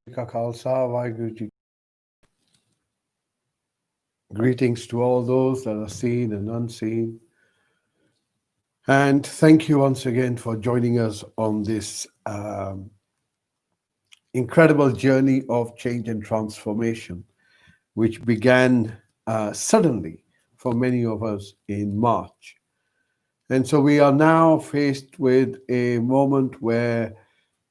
Ka Khalsa, Waheguru Ji. Greetings to all those that are seen and unseen. And thank you once again for joining us on this incredible journey of change and transformation, which began suddenly for many of us in March. And so we are now faced with a moment where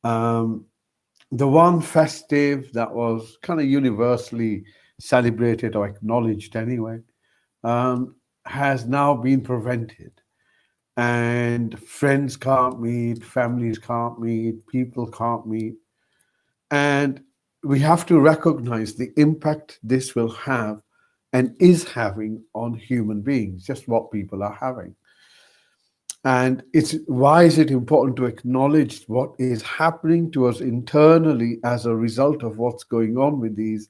the one festive that was kind of universally celebrated or acknowledged anyway, has now been prevented. And friends can't meet, families can't meet, people can't meet. And we have to recognize the impact this will have and is having on human beings, just what people are having. And why is it important to acknowledge what is happening to us internally as a result of what's going on with these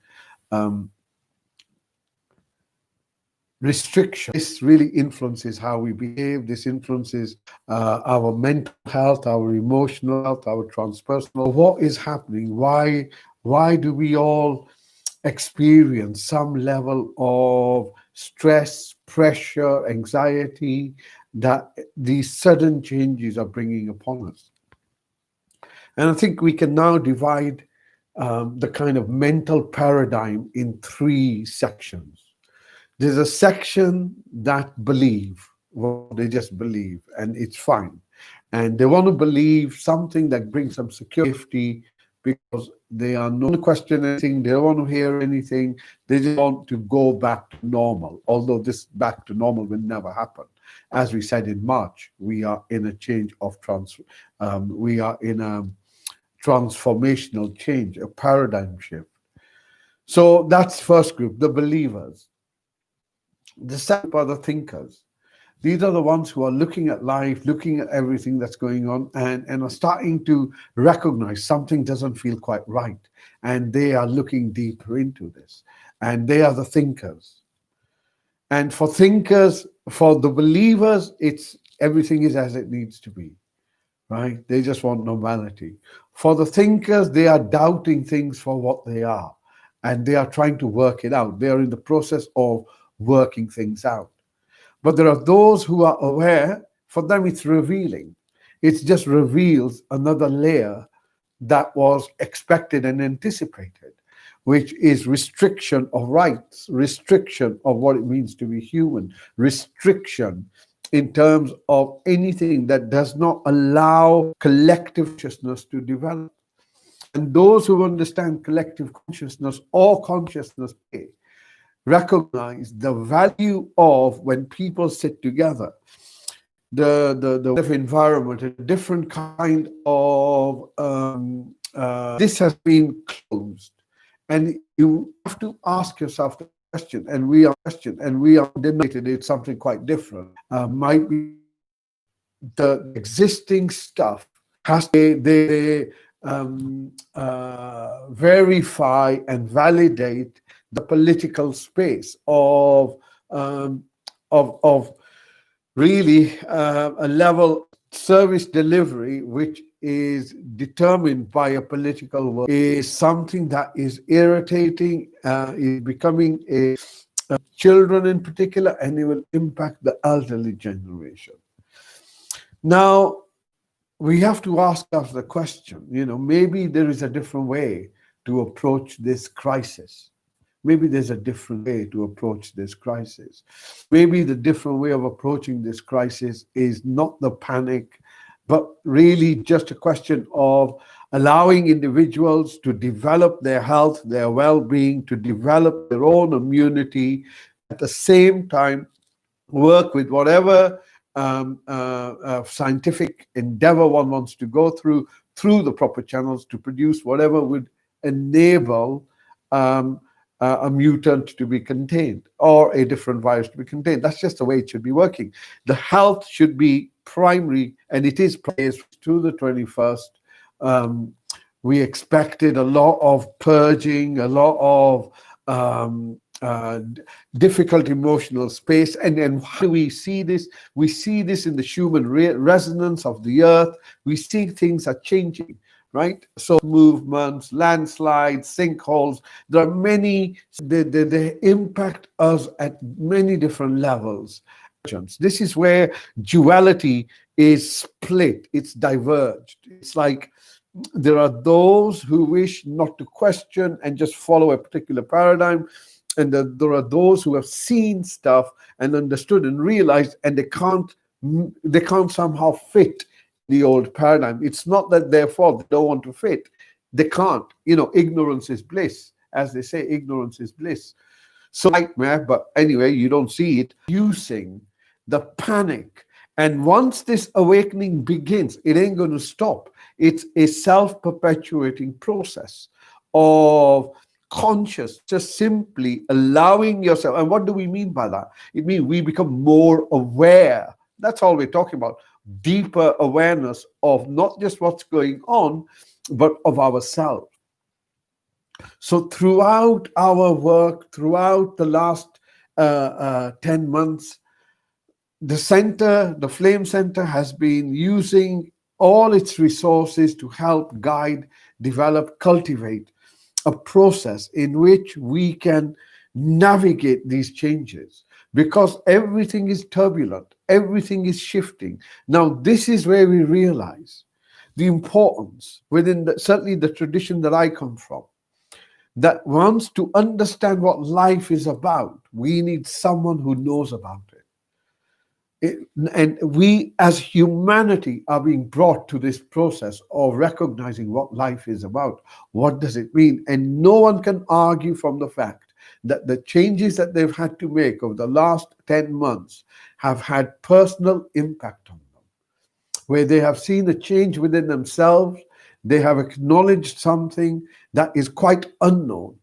restrictions? This really influences how we behave. This influences our mental health, our emotional health, our transpersonal. What is happening? Why do we all experience some level of stress, pressure, anxiety that these sudden changes are bringing upon us? And I think we can now divide the kind of mental paradigm in three sections. There's a section that believe, well, they just believe, and it's fine. And they want to believe something that brings them security because they are not to question anything, they don't want to hear anything, they just want to go back to normal, although this back to normal will never happen. As we said in March, we are in a change of we are in a transformational change, a paradigm shift. So that's first group, the believers. The second are the thinkers. These are the ones who are looking at life, looking at everything that's going on, and are starting to recognize something doesn't feel quite right. And they are looking deeper into this. And they are the thinkers. And for thinkers, for the believers, it's everything is as it needs to be, right? They just want normality. For the thinkers, they are doubting things for what they are. And they are trying to work it out. They are in the process of working things out. But there are those who are aware. For them it's revealing. It just reveals another layer that was expected and anticipated, which is restriction of rights, restriction of what it means to be human, restriction in terms of anything that does not allow collective consciousness to develop. And those who understand collective consciousness or consciousness recognize the value of when people sit together, the environment, a different kind of this has been closed, and you have to ask yourself the question, and we are denominated it's something quite different. Might be the existing stuff has to they verify and validate the political space of really a level service delivery which is determined by a political world, is something that is irritating, is becoming children in particular, and it will impact the elderly generation. Now, we have to ask ourselves the question, maybe there is a different way to approach this crisis. Maybe there's a different way to approach this crisis. Maybe the different way of approaching this crisis is not the panic, but really just a question of allowing individuals to develop their health, their well-being, to develop their own immunity, at the same time work with whatever scientific endeavor one wants to go through the proper channels to produce whatever would enable a mutant to be contained or a different virus to be contained. That's just the way it should be working. The health should be primary, and it is to the 21st. We expected a lot of purging, a lot of difficult emotional space. And how do we see this? We see this in the human resonance of the earth. We see things are changing. right? So movements, landslides, sinkholes, there are many, they impact us at many different levels. This is where duality is split, it's diverged. It's like there are those who wish not to question and just follow a particular paradigm, and there are those who have seen stuff and understood and realized, and they can't somehow fit the old paradigm. It's not that therefore they don't want to fit, they can't. Ignorance is bliss, as they say, ignorance is bliss. So nightmare, but anyway, you don't see it. Using the panic. And once this awakening begins, it ain't going to stop. It's a self-perpetuating process of conscious, just simply allowing yourself. And what do we mean by that? It means we become more aware. That's all we're talking about. Deeper awareness of not just what's going on, but of ourselves. So throughout our work, throughout the last 10 months, the Flame Center has been using all its resources to help guide, develop, cultivate a process in which we can navigate these changes, because everything is turbulent, everything is shifting. Now, this is where we realize the importance within certainly the tradition that I come from, that wants to understand what life is about. We need someone who knows about it. And we as humanity are being brought to this process of recognizing what life is about. What does it mean? And no one can argue from the fact that the changes that they've had to make over the last 10 months have had personal impact on them, where they have seen a change within themselves. They have acknowledged something that is quite unknown,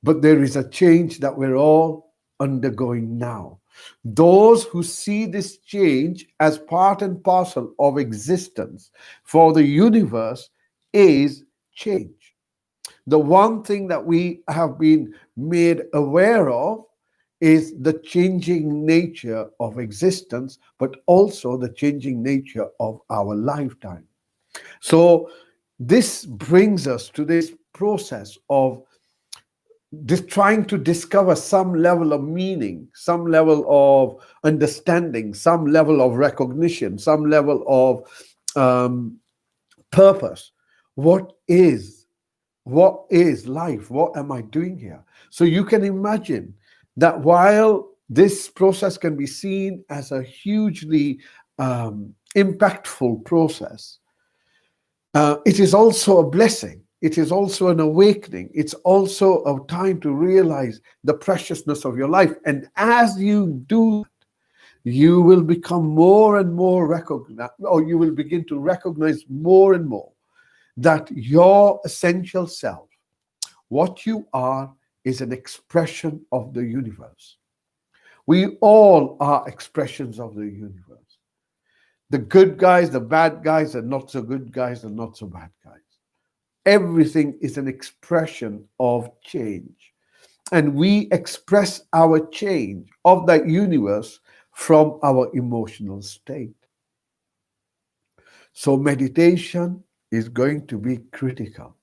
but there is a change that we're all undergoing now. Those who see this change as part and parcel of existence for the universe is change. The one thing that we have been made aware of is the changing nature of existence, but also the changing nature of our lifetime. So this brings us to this process of trying to discover some level of meaning, some level of understanding, some level of recognition, some level of purpose. What is life? What am I doing here? So you can imagine that while this process can be seen as a hugely impactful process, it is also a blessing. It is also an awakening. It's also a time to realize the preciousness of your life. And as you do that, you will become more and more recognized, or you will begin to recognize more and more that your essential self, what you are, is an expression of the universe. We all are expressions of the universe. The good guys, the bad guys, the not so good guys, the not so bad guys. Everything is an expression of change. And we express our change of that universe from our emotional state. So meditation is going to be critical.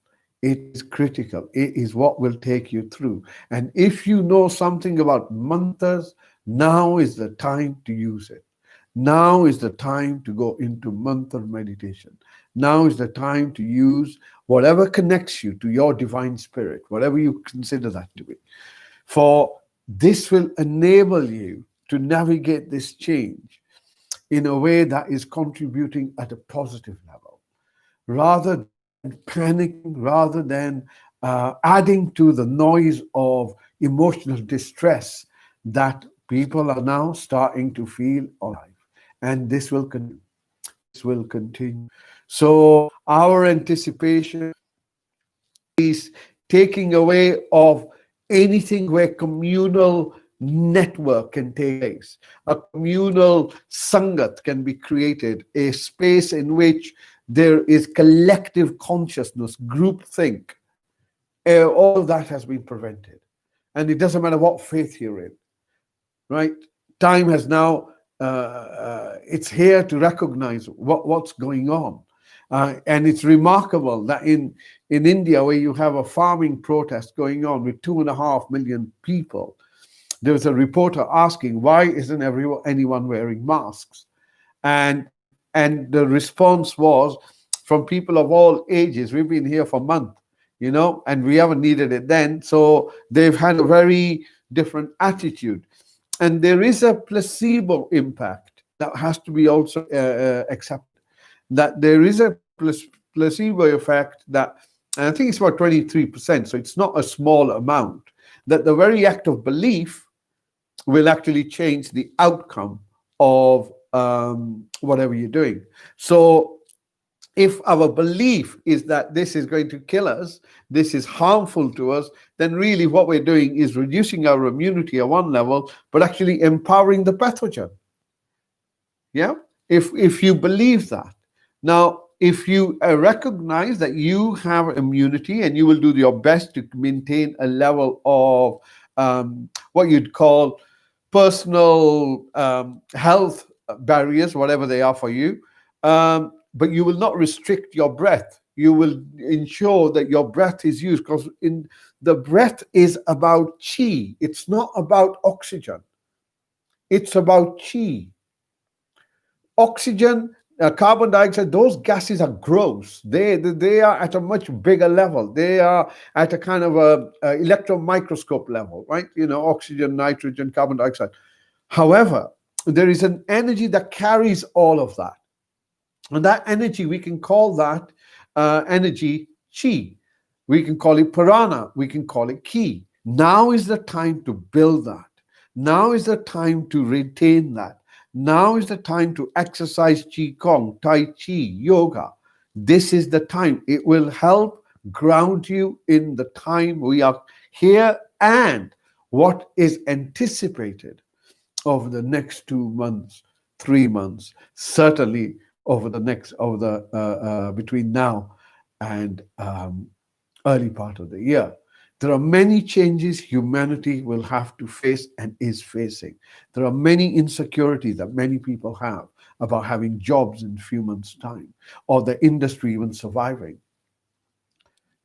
It is critical. It is what will take you through. And if you know something about mantras, now is the time to use it. Now is the time to go into mantra meditation. Now is the time to use whatever connects you to your divine spirit, whatever you consider that to be. For this will enable you to navigate this change in a way that is contributing at a positive level, rather than panicking, rather than adding to the noise of emotional distress that people are now starting to feel alive. And this will continue. This will continue. So our anticipation is taking away of anything where communal network can take place. A communal sangat can be created, a space in which there is collective consciousness, group think. All of that has been prevented. And it doesn't matter what faith you're in, right? Time has now, it's here to recognize what's going on. And it's remarkable that in India, where you have a farming protest going on with 2.5 million people, there was a reporter asking, why isn't anyone wearing masks? And the response was from people of all ages. We've been here for months, and we haven't needed it then. So they've had a very different attitude. And there is a placebo impact that has to be also accepted. That there is a placebo effect that, and I think it's about 23%, so it's not a small amount, that the very act of belief will actually change the outcome of whatever you're doing. So if our belief is that this is going to kill us, this is harmful to us, then really what we're doing is reducing our immunity at one level, but actually empowering the pathogen. Yeah? If you believe that. Now, if you recognize that you have immunity and you will do your best to maintain a level of what you'd call personal health barriers, whatever they are for you, but you will not restrict your breath. You will ensure that your breath is used, because in the breath is about chi. It's not about oxygen. It's about chi. Oxygen, carbon dioxide, those gases are gross. They are at a much bigger level. They are at a kind of a electron microscope level, right? Oxygen, nitrogen, carbon dioxide. However, there is an energy that carries all of that. And that energy, we can call that energy chi. We can call it prana. We can call it ki. Now is the time to build that. Now is the time to retain that. Now is the time to exercise Qigong, Tai Chi, yoga. This is the time. It will help ground you in the time we are here and what is anticipated over the next 2 months, 3 months, certainly between now and early part of the year. There are many changes humanity will have to face and is facing. There are many insecurities that many people have about having jobs in a few months' time, or the industry even surviving.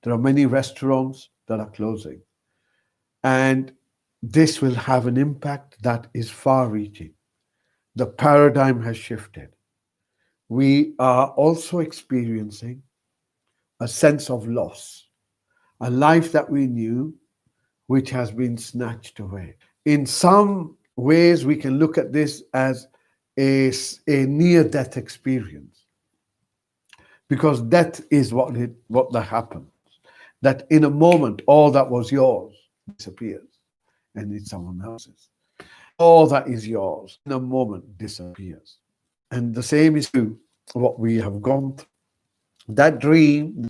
There are many restaurants that are closing. And this will have an impact that is far-reaching. The paradigm has shifted. We are also experiencing a sense of loss, a life that we knew, which has been snatched away. In some ways, we can look at this as a near-death experience, because death is what that happens. That in a moment, all that was yours disappears, and it's someone else's. All that is yours in a moment disappears. And the same is true what we have gone through. That dream,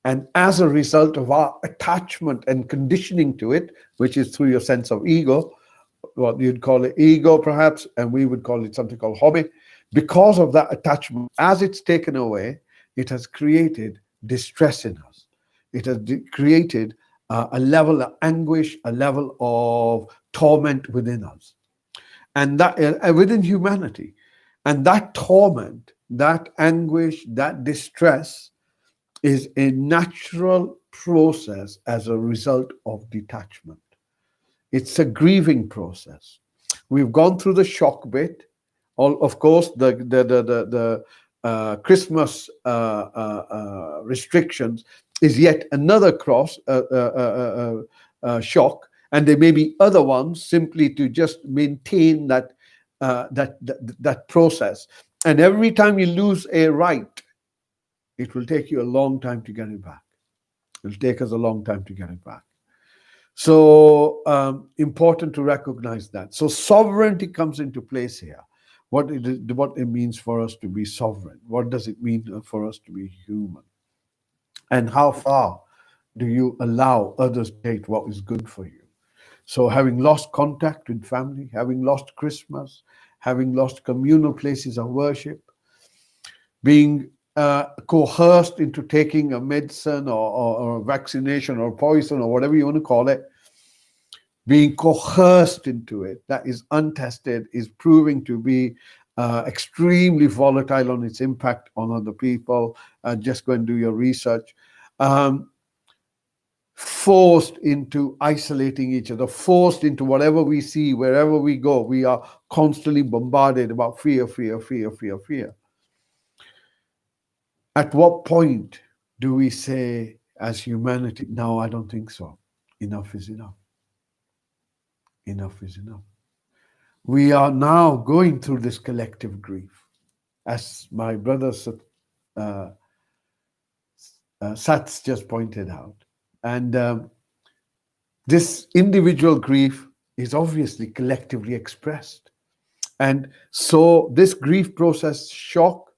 and as a result of our attachment and conditioning to it, which is through your sense of ego, what you'd call it ego perhaps, and we would call it something called hobby, because of that attachment, as it's taken away, it has created distress in us. It has created a level of anguish, a level of torment within us, and that within humanity. And that torment, that anguish, that distress is a natural process as a result of detachment. It's a grieving process. We've gone through the shock bit. Of course, the Christmas restrictions is yet another shock, and there may be other ones simply to just maintain that process. And every time you lose a right, it will take you a long time to get it back. It'll take us a long time to get it back. So important to recognize that. So sovereignty comes into place here. What it means for us to be sovereign. What does it mean for us to be human? And how far do you allow others to take what is good for you? So having lost contact with family, having lost Christmas, having lost communal places of worship, being coerced into taking a medicine or a vaccination or poison or whatever you want to call it, being coerced into it, that is untested, is proving to be extremely volatile on its impact on other people. Just go and do your research. Um, Forced into isolating each other, forced into whatever we see, wherever we go, we are constantly bombarded about fear, fear, fear, fear, fear. At what point do we say, as humanity, no, I don't think so. Enough is enough. Enough is enough. We are now going through this collective grief. As my brother uh, Sats just pointed out. And this individual grief is obviously collectively expressed. And so this grief process, shock,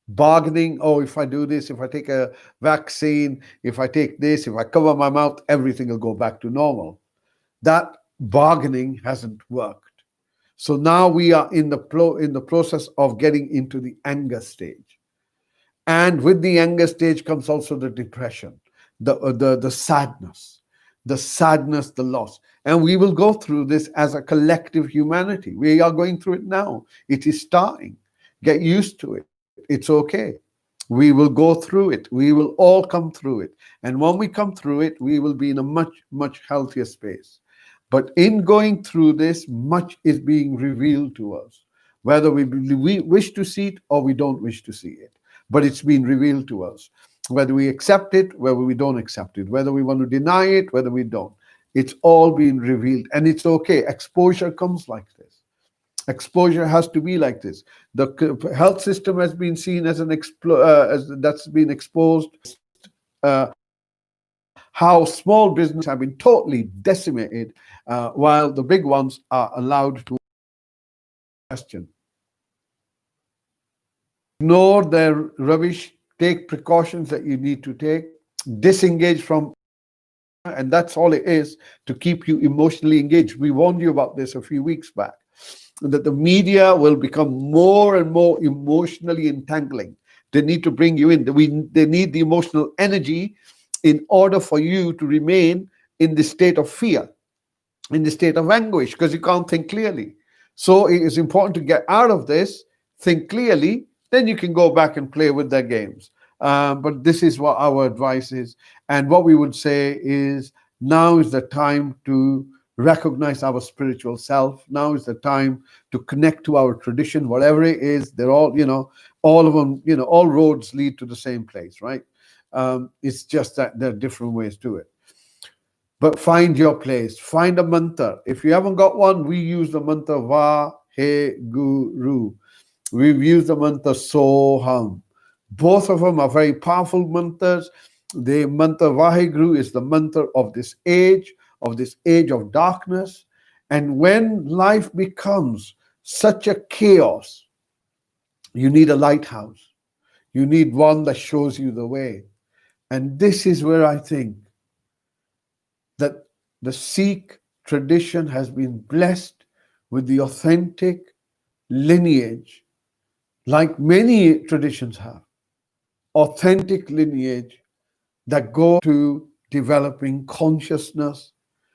bargaining, oh, if I do this, if I take a vaccine, if I take this, if I cover my mouth, everything will go back to normal. That bargaining hasn't worked. So now we are in the process of getting into the anger stage. And with the anger stage comes also the depression, the sadness, the loss. And we will go through this as a collective humanity. We are going through it now. It is starting. Get used to it. It's okay. We will go through it. We will all come through it. And when we come through it, we will be in a much, much healthier space. But in going through this, much is being revealed to us, whether we wish to see it or we don't wish to see it. But it's been revealed to us, whether we accept it, whether we don't accept it, whether we want to deny it, whether we don't. It's all been revealed, and it's okay. Exposure comes like this. Exposure has to be like this. The health system has been seen as as that's been exposed. How small businesses have been totally decimated, while the big ones are allowed to question. Ignore their rubbish. Take precautions that you need to take. Disengage from, and that's all it is, to keep you emotionally engaged. We warned you about this a few weeks back, that the media will become more and more emotionally entangling. They need to bring you in. They need the emotional energy in order for you to remain in the state of fear, in the state of anguish, because you can't think clearly. So it is important to get out of this, think clearly, then you can go back and play with their games. But this is what our advice is. And what we would say is, now is the time to recognize our spiritual self. Now is the time to connect to our tradition, whatever it is. They're all, all of them, all roads lead to the same place, right? It's just that there are different ways to it. But find your place. Find a mantra. If you haven't got one, we use the mantra Va He Guru. We've used the mantra Soham. Both of them are very powerful mantras. The mantra Vaheguru is the mantra of this age of darkness. And when life becomes such a chaos, you need a lighthouse. You need one that shows you the way. And this is where I think that the Sikh tradition has been blessed with the authentic lineage, like many traditions have, authentic lineage that go to developing consciousness,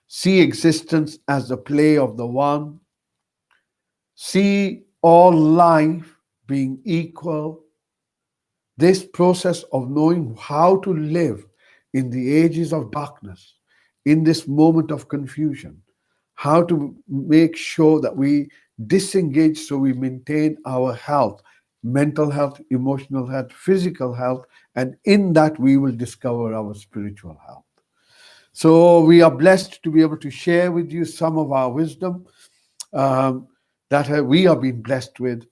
see existence as the play of the one, see all life being equal. This process of knowing how to live in the ages of darkness, in this moment of confusion, how to make sure that we disengage so we maintain our health, mental health, emotional health, physical health, and in that we will discover our spiritual health. So we are blessed to be able to share with you some of our wisdom that we have been blessed with.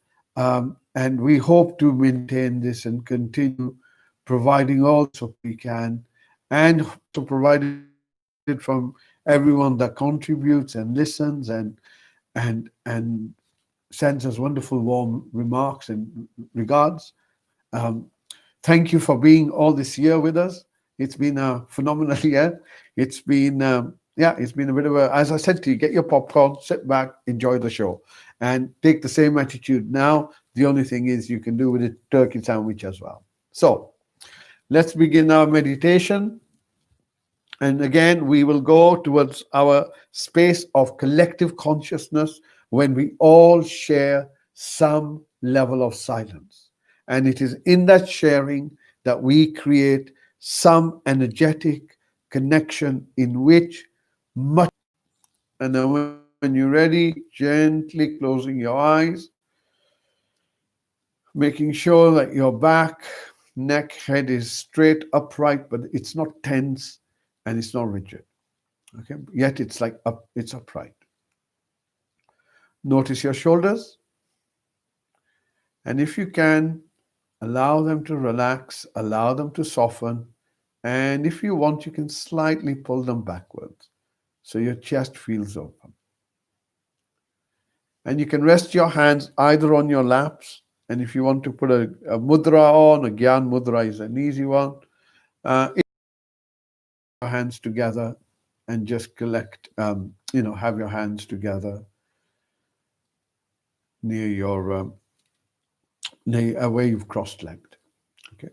And we hope to maintain this and continue providing all so we can, and to provide it from everyone that contributes and listens and sends us wonderful warm remarks and regards. Um, Thank you for being all this year with us. It's been a phenomenal year. It's been it's been a bit of a, as I said to you, get your popcorn, sit back, enjoy the show, and take the same attitude now. The only thing is you can do with a turkey sandwich as well. So let's begin our meditation. And again, we will go towards our space of collective consciousness, when we all share some level of silence. And it is in that sharing that we create some energetic connection in which much. And then when you're ready, gently closing your eyes, making sure that your back, neck, head is straight, upright, but it's not tense and it's not rigid. Okay, yet it's like up, it's upright. Notice your shoulders, and if you can, allow them to relax, allow them to soften, and if you want, you can slightly pull them backwards so your chest feels open. And you can rest your hands either on your laps, and if you want to put a mudra on, a Gyan mudra is an easy one. Your hands together and just collect, have your hands together near your, where you've cross-legged. Okay.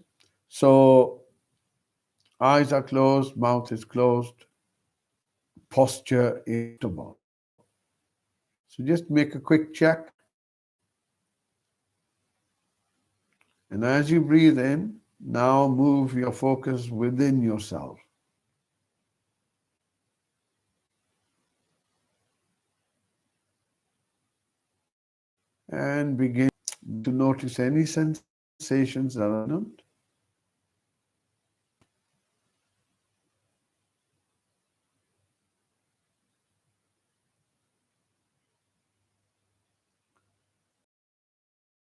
So eyes are closed, mouth is closed, posture is comfortable. So just make a quick check. And as you breathe in, now move your focus within yourself. And begin to notice any sensations that are dominant.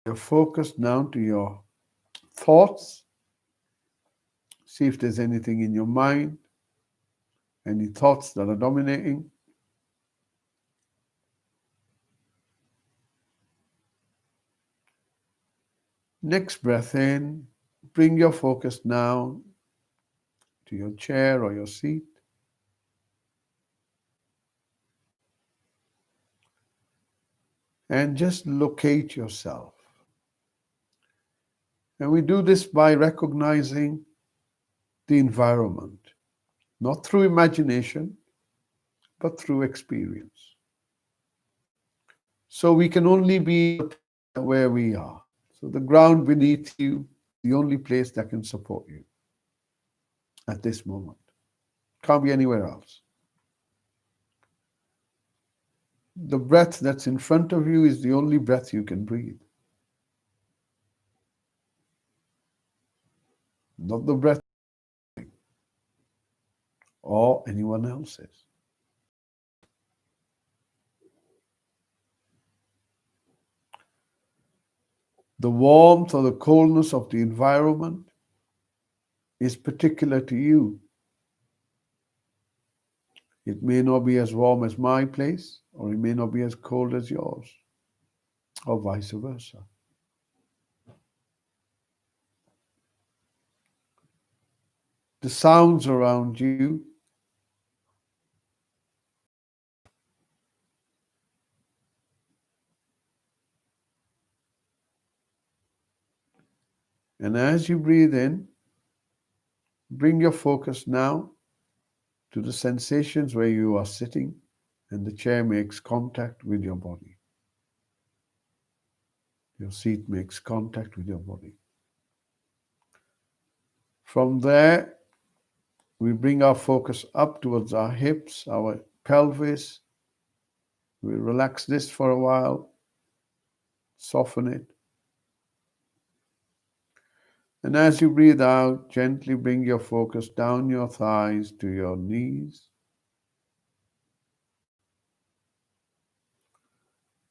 Your focus down to your thoughts. See if there's anything in your mind, any thoughts that are dominating. Next breath in, bring your focus now to your chair or your seat. And just locate yourself. And we do this by recognizing the environment, not through imagination, but through experience. So we can only be where we are. So the ground beneath you is the only place that can support you at this moment. Can't be anywhere else. The breath that's in front of you is the only breath you can breathe. Not the breath or anyone else's. The warmth or the coldness of the environment is particular to you. It may not be as warm as my place, or it may not be as cold as yours, or vice versa. The sounds around you and as you breathe in, bring your focus now to the sensations where you are sitting and the chair makes contact with your body. Your seat makes contact with your body. From there, we bring our focus up towards our hips, our pelvis. We relax this for a while, soften it. And as you breathe out, gently bring your focus down your thighs to your knees.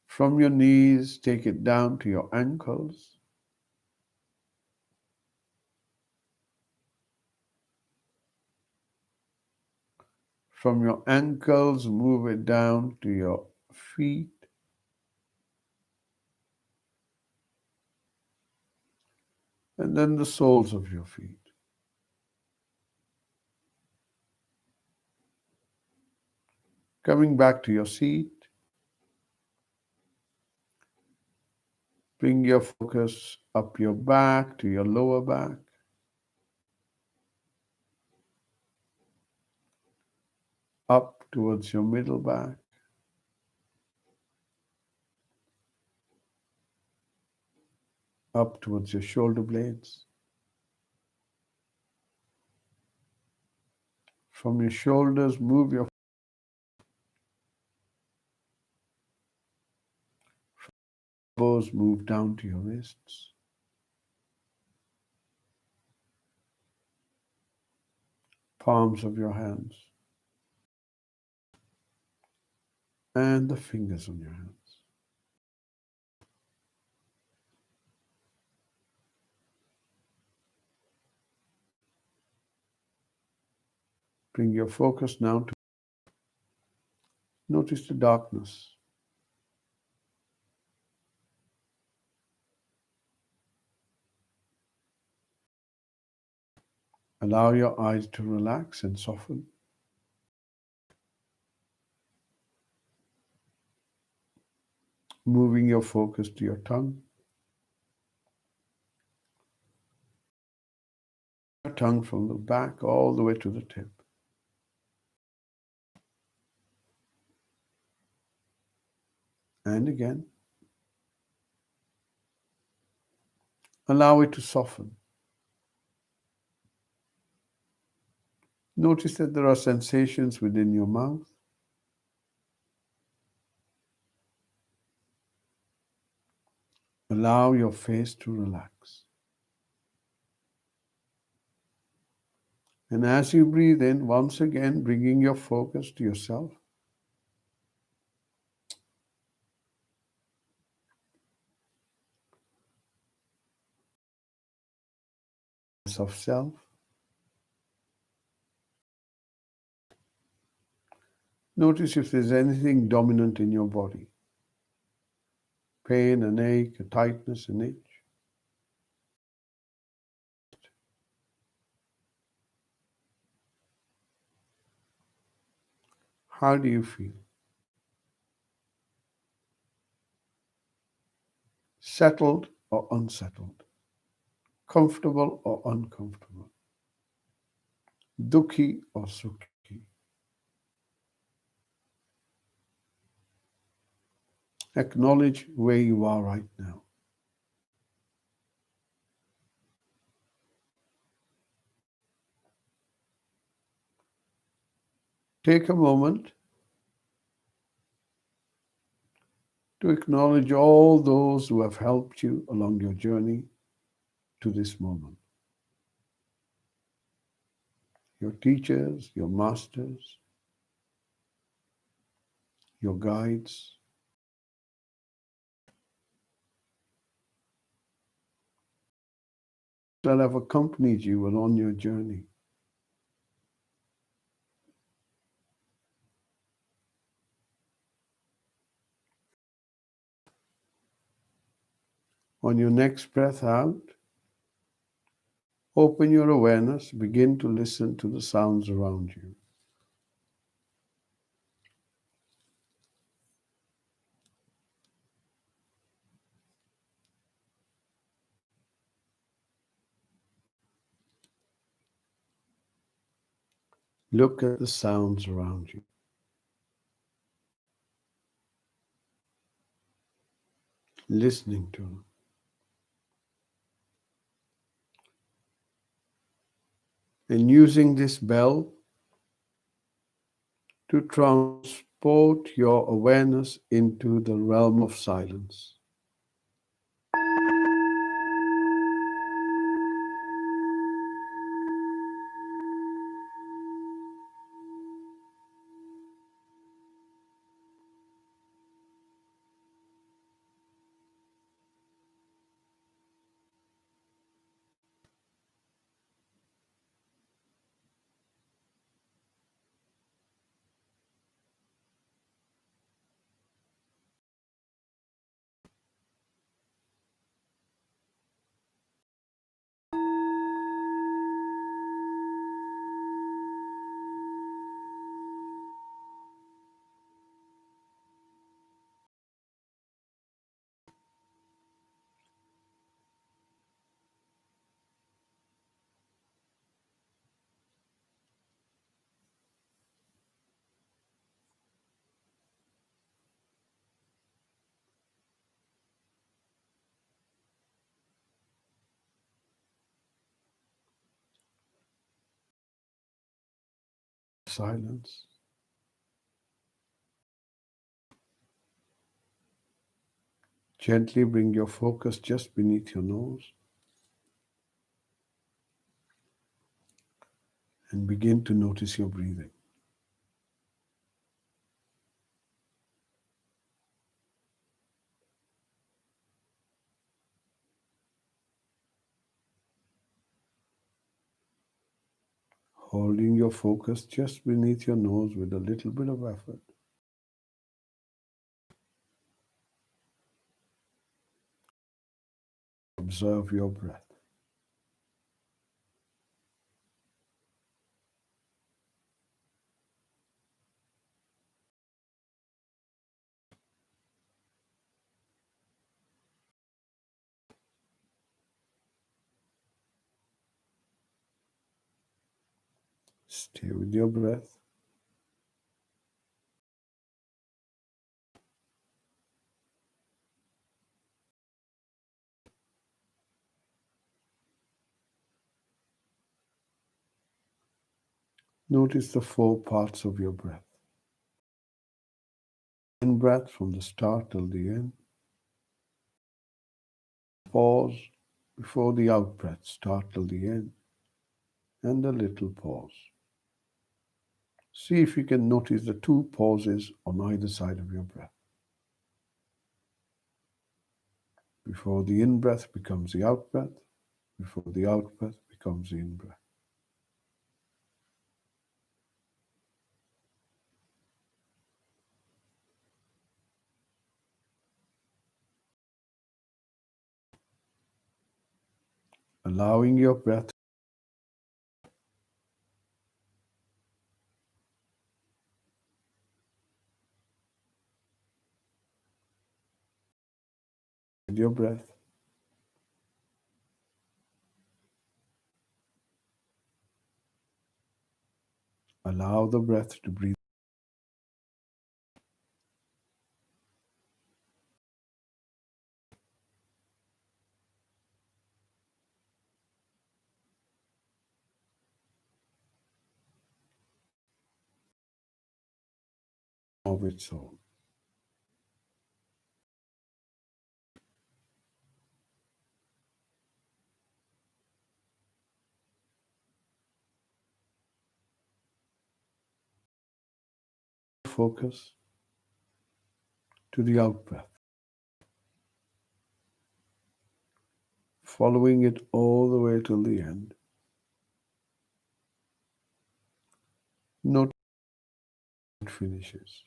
From your knees, take it down to your ankles. From your ankles, move it down to your feet. And then the soles of your feet. Coming back to your seat, bring your focus up your back to your lower back. Up towards your middle back. up towards your shoulder blades. From your shoulders, move your elbows, move down to your wrists. Palms of your hands. And the fingers on your hands. Bring your focus now to notice the darkness. Allow your eyes to relax and soften. Moving your focus to your tongue. Your tongue from the back all the way to the tip. And again. Allow it to soften. Notice that there are sensations within your mouth. Allow your face to relax. And as you breathe in, once again, bringing your focus to yourself. Of self. Notice if there's anything dominant in your body. Pain, an ache, a tightness, an itch. How do you feel? Settled or unsettled? Comfortable or uncomfortable? Dukhi or sukhi? Acknowledge where you are right now. Take a moment to acknowledge all those who have helped you along your journey to this moment. Your teachers, your masters, your guides, that have accompanied you along your journey. On your next breath out, open your awareness, begin to listen to the sounds around you. Look at the sounds around you. Listening to them. And using this bell to transport your awareness into the realm of silence. silence. Gently bring your focus just beneath your nose and begin to notice your breathing. Holding your focus just beneath your nose with a little bit of effort. Observe your breath. Stay with your breath. Notice the four parts of your breath. In breath from the start till the end. Pause before the out breath, start till the end. And a little pause. See if you can notice the two pauses on either side of your breath. Before the in breath becomes the out breath, before the out breath becomes the in breath. Allowing your breath with your breath. Allow the breath to breathe. Of its own. Focus to the out breath. Following it all the way till the end. Note it finishes.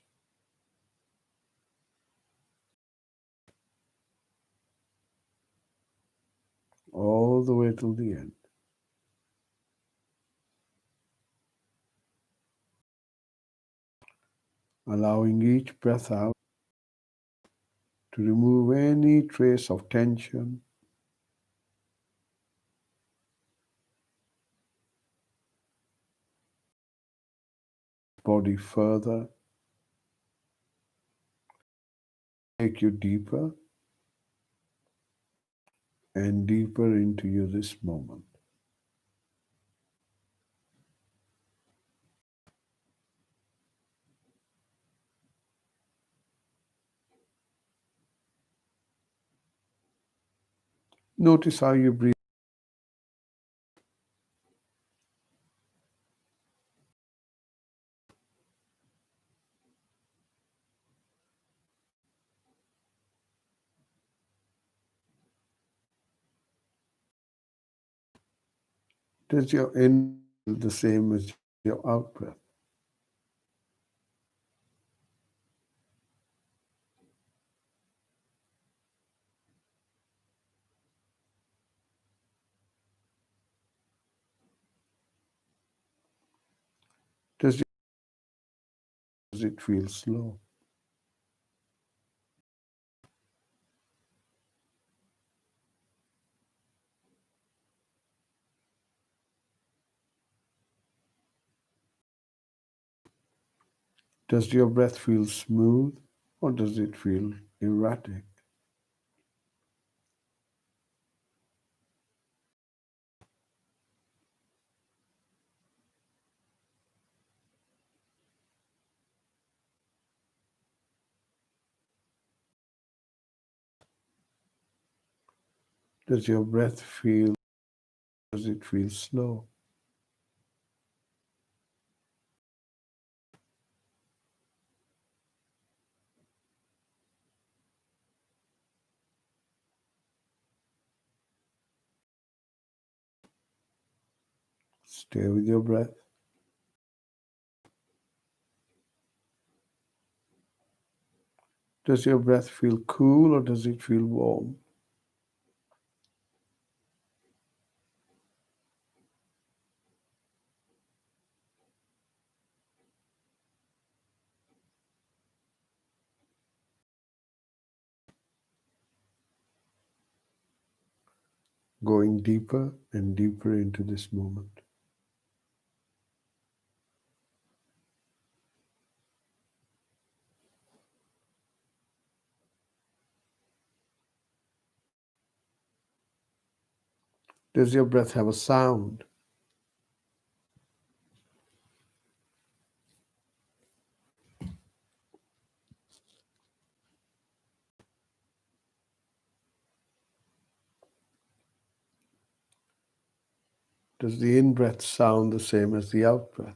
All the way till the end. Allowing each breath out to remove any trace of tension, body further, take you deeper and deeper into you this moment. Notice how you breathe. Does your in the same as your out breath? Does it feel slow? Does your breath feel smooth or does it feel erratic? Does your breath feel, does it feel slow? Stay with your breath. Does your breath feel cool or does it feel warm? Going deeper and deeper into this moment. Does your breath have a sound? Does the in-breath sound the same as the out-breath?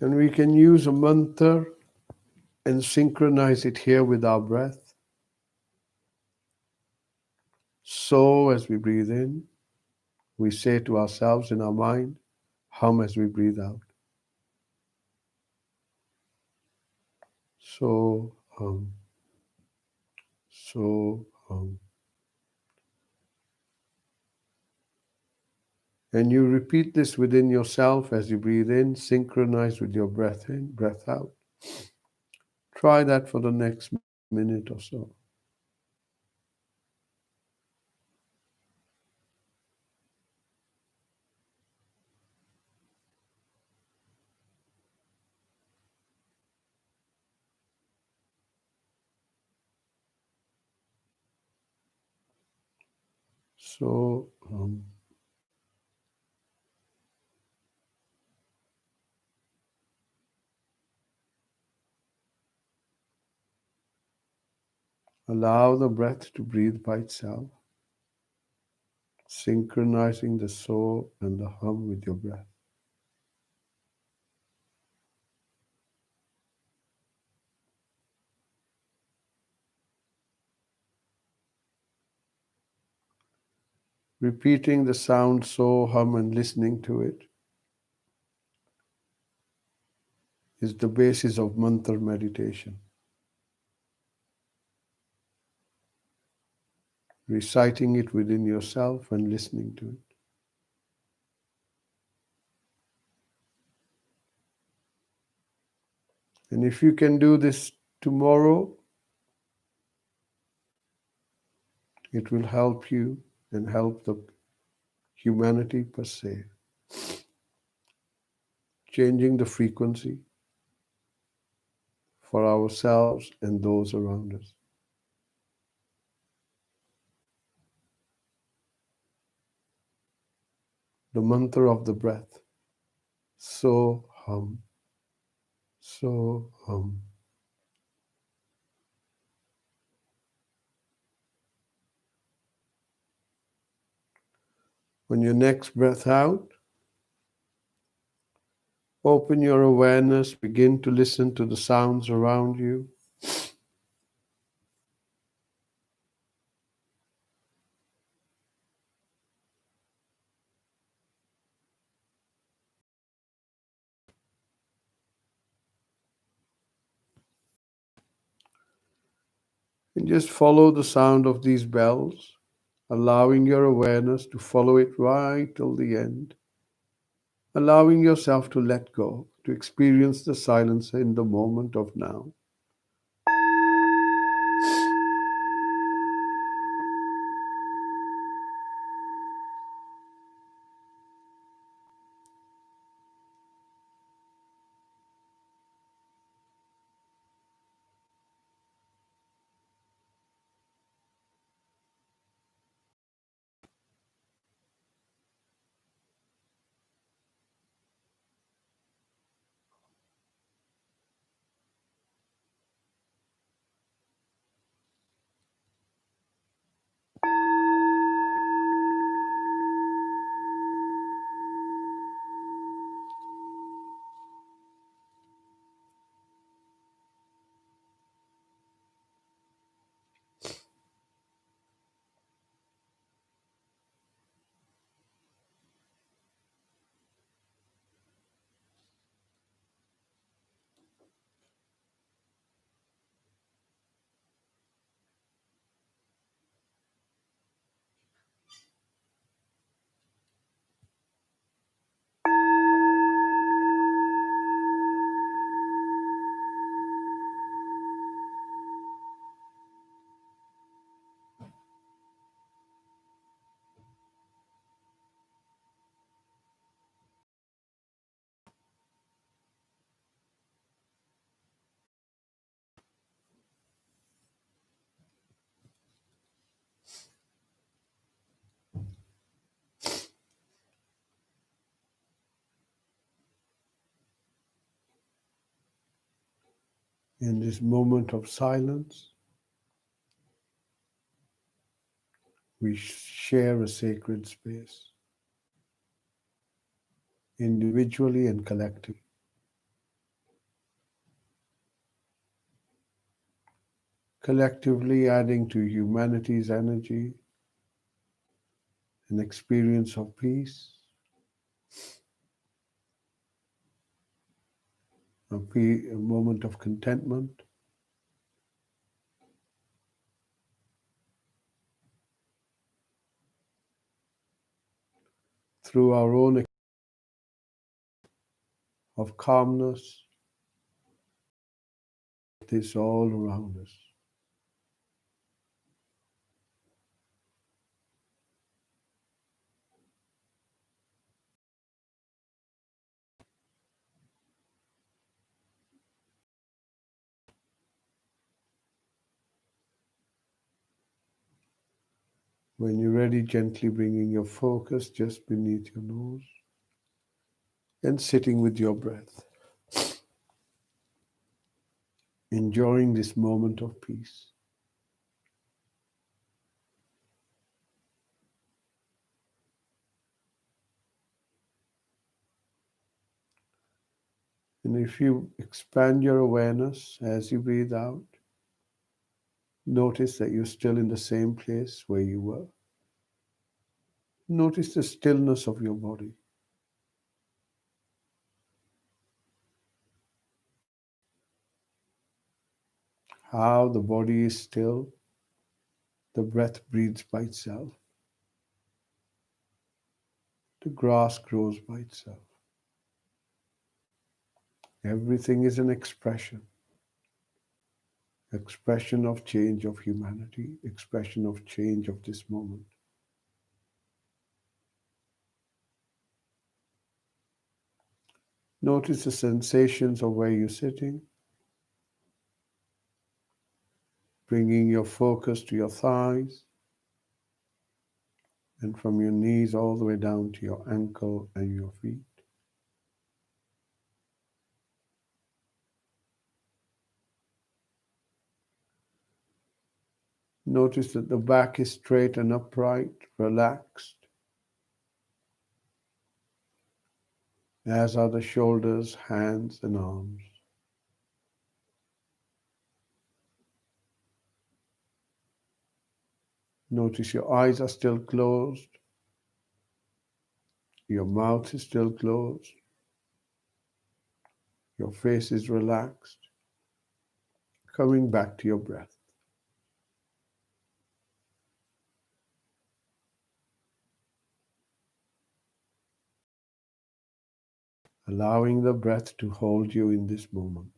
And we can use a mantra and synchronize it here with our breath. So as we breathe in, we say to ourselves in our mind, hum as we breathe out. So hum, so hum. And you repeat this within yourself as you breathe in, synchronize with your breath in, breath out. Try that for the next minute or so. So allow the breath to breathe by itself, synchronizing the so and the hum with your breath. Repeating the sound so, hum, and listening to it is the basis of mantra meditation. Reciting it within yourself and listening to it. And if you can do this tomorrow, it will help you and help the humanity per se, changing the frequency for ourselves and those around us. The mantra of the breath. So hum, so hum. On your next breath out, open your awareness, begin to listen to the sounds around you. And just follow the sound of these bells, allowing your awareness to follow it right till the end, allowing yourself to let go, to experience the silence in the moment of now. In this moment of silence, we share a sacred space, individually and collectively, collectively adding to humanity's energy, an experience of peace, a moment of contentment, through our own of calmness, this all around us. When you're ready, gently bringing your focus just beneath your nose and sitting with your breath, enjoying this moment of peace. And if you expand your awareness as you breathe out, notice that you're still in the same place where you were. Notice the stillness of your body. How the body is still, the breath breathes by itself, the grass grows by itself. Everything is an expression of change of humanity, expression of change of this moment. Notice the sensations of where you're sitting, bringing your focus to your thighs, and from your knees all the way down to your ankle and your feet. Notice that the back is straight and upright, relaxed, as are the shoulders, hands, and arms. Notice your eyes are still closed, your mouth is still closed, your face is relaxed, coming back to your breath. Allowing the breath to hold you in this moment.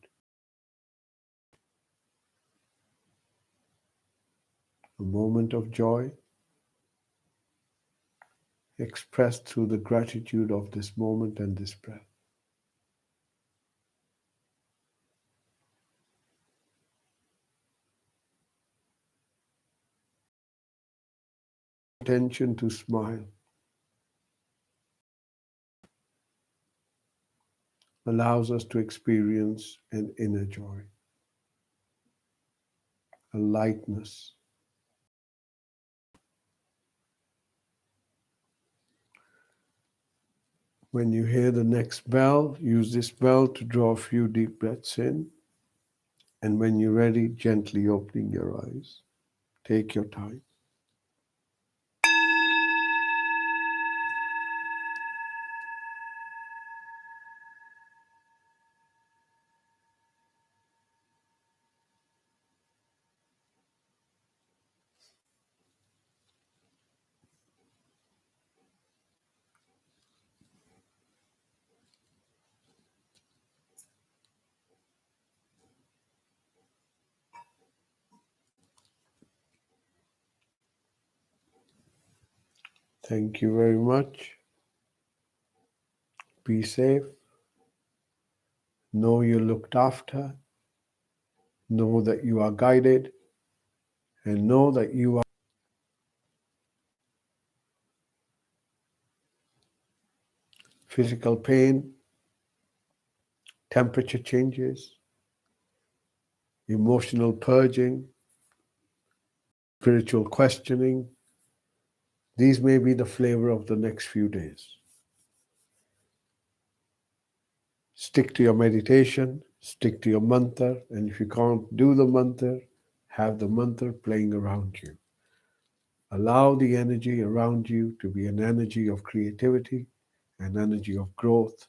A moment of joy expressed through the gratitude of this moment and this breath. Intention to smile allows us to experience an inner joy, a lightness. When you hear the next bell, use this bell to draw a few deep breaths in. And when you're ready, gently opening your eyes. Take your time. Thank you very much. Be safe. Know you're looked after. Know that you are guided. And know that you are physical pain, temperature changes, emotional purging, spiritual questioning. These may be the flavor of the next few days. Stick to your meditation, stick to your mantra, and if you can't do the mantra, have the mantra playing around you. Allow the energy around you to be an energy of creativity, an energy of growth,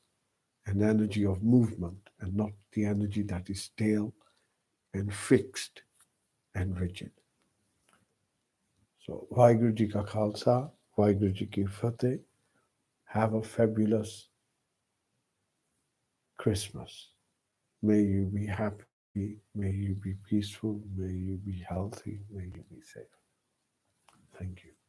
an energy of movement, and not the energy that is stale and fixed and rigid. So, Vaheguru Ji Ka Khalsa, Vaheguru Ji Ki Fateh. Have a fabulous Christmas. May you be happy, may you be peaceful, may you be healthy, may you be safe. Thank you.